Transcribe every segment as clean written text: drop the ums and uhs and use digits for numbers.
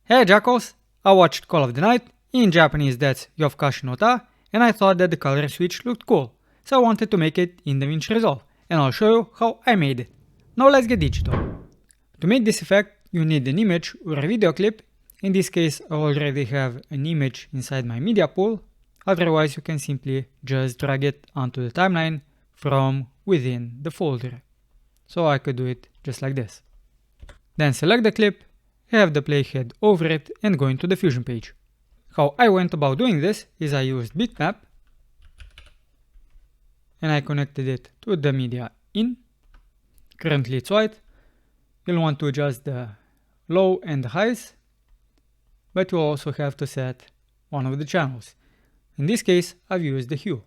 Hey Jackals! I watched Call of the Night, in Japanese that's Youfukashi no ta, and I thought that the color switch looked cool, so I wanted to make it in DaVinci Resolve, and I'll show you how I made it. Now let's get digital. To make this effect, you need an image or a video clip. In this case, I already have an image inside my media pool, otherwise you can simply just drag it onto the timeline from within the folder. So I could do it just like this. Then select the clip, have the playhead over it and go into the Fusion page. How I went about doing this is I used bitmap and I connected it to the media in. Currently it's white. You'll want to adjust the low and the highs, but you also have to set one of the channels. In this case, I've used the hue.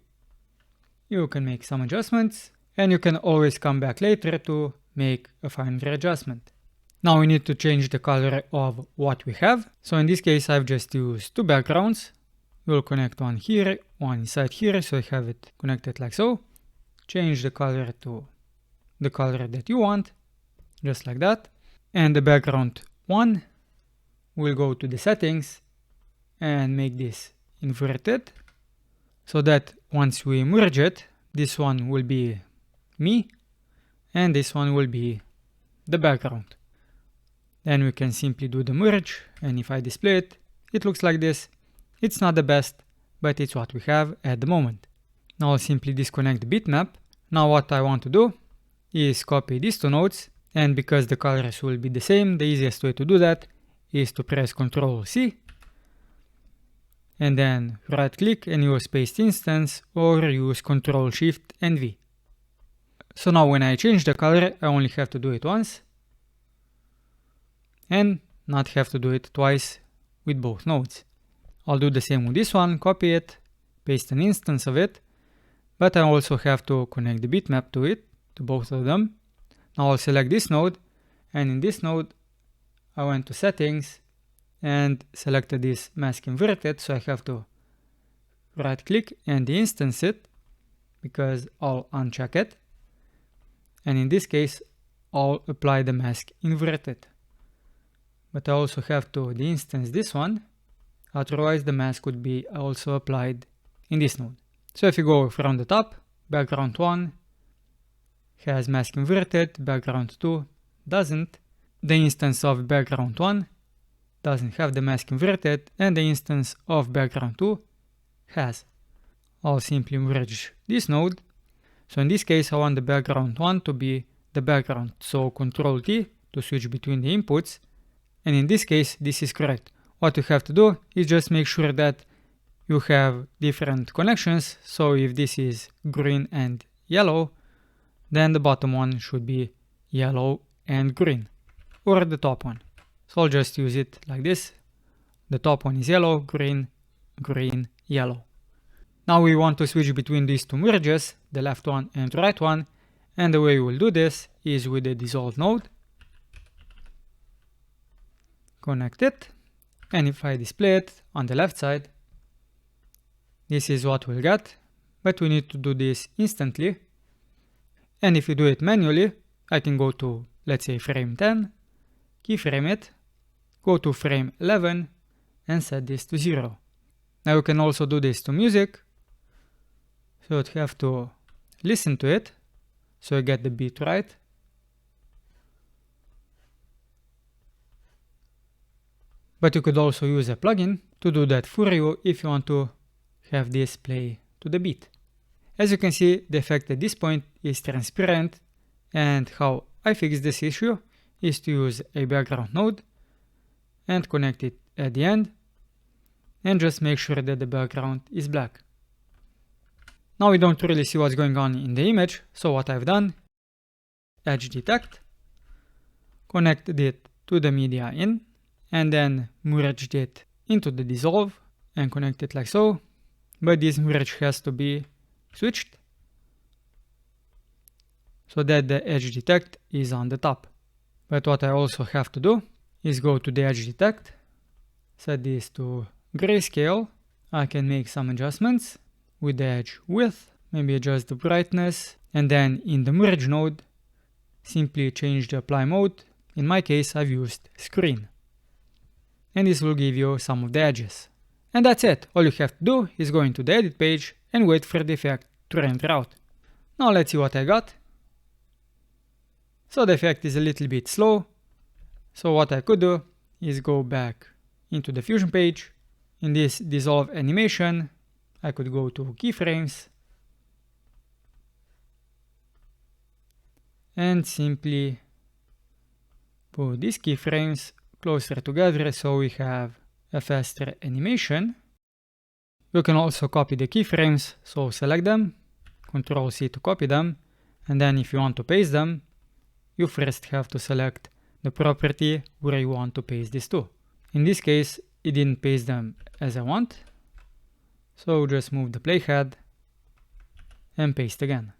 You can make some adjustments and you can always come back later to make a finer adjustment. Now we need to change the color of what we have. So in this case, I've just used two backgrounds. We'll connect one here, one inside here, so I have it connected like so. Change the color to the color that you want, just like that. And the background one, we'll go to the settings and make this inverted, so that once we merge it, this one will be me and this one will be the background. Then we can simply do the merge, and if I display it, it looks like this. It's not the best, but it's what we have at the moment. Now I'll simply disconnect the bitmap. Now what I want to do is copy these two nodes, and because the colors will be the same, the easiest way to do that is to press Ctrl C and then right click and use paste instance or use Ctrl Shift and V. So now when I change the color, I only have to do it once and not have to do it twice with both nodes. I'll do the same with this one, copy it, paste an instance of it, but I also have to connect the bitmap to it, to both of them. Now I'll select this node, and in this node I went to settings and selected this mask inverted, so I have to right click and instance it because I'll uncheck it, and in this case I'll apply the mask inverted. But I also have to de-instance this one, otherwise the mask would be also applied in this node. So if you go from the top, background 1 has mask inverted, background 2 doesn't, the instance of background 1 doesn't have the mask inverted, and the instance of background 2 has. I'll simply merge this node. So in this case I want the background 1 to be the background, so Ctrl T to switch between the inputs. And in this case, this is correct. What you have to do is just make sure that you have different connections. So if this is green and yellow, then the bottom one should be yellow and green, or the top one. So I'll just use it like this. The top one is yellow, green, green, yellow. Now we want to switch between these two merges, the left one and right one. And the way we'll do this is with the Dissolve node. Connect it, and if I display it on the left side, this is what we'll get, but we need to do this instantly. And if you do it manually, I can go to, let's say, frame 10, keyframe it, go to frame 11 and set this to 0. Now you can also do this to music, so you'd have to listen to it so you get the beat right. But you could also use a plugin to do that for you if you want to have this play to the beat. As you can see, the effect at this point is transparent, and how I fix this issue is to use a background node and connect it at the end and just make sure that the background is black. Now we don't really see what's going on in the image, so what I've done, edge detect, connected it to the media in, and then merged it into the dissolve and connect it like so, but this merge has to be switched so that the edge detect is on the top. But what I also have to do is go to the edge detect, set this to grayscale. I can make some adjustments with the edge width, maybe adjust the brightness, and then in the merge node simply change the apply mode. In my case I've used screen. and this will give you some of the edges. And that's it. All you have to do is go into the edit page and wait for the effect to render out. Now let's see what I got. So the effect is a little bit slow. So what I could do is go back into the Fusion page. In this dissolve animation, I could go to keyframes and simply put these keyframes closer together so we have a faster animation. You can also copy the keyframes, so select them, Ctrl C to copy them, and then if you want to paste them, you first have to select the property where you want to paste this to. In this case, it didn't paste them as I want, so just move the playhead and paste again.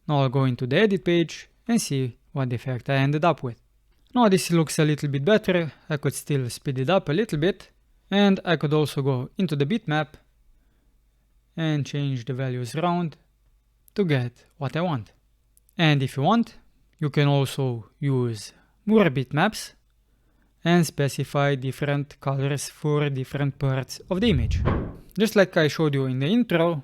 Now I'll go into the edit page and see what effect I ended up with. Now this looks a little bit better. I could still speed it up a little bit, and I could also go into the bitmap and change the values around to get what I want. And if you want, you can also use more bitmaps and specify different colors for different parts of the image, just like I showed you in the intro.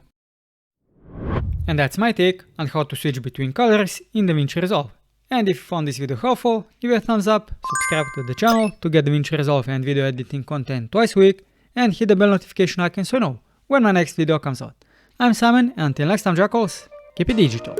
And that's my take on how to switch between colors in DaVinci Resolve. And if you found this video helpful, give it a thumbs up, subscribe to the channel to get DaVinci Resolve and video editing content twice a week, and hit the bell notification icon so you know when my next video comes out. I'm Simon, and until next time, Jackals, keep it digital.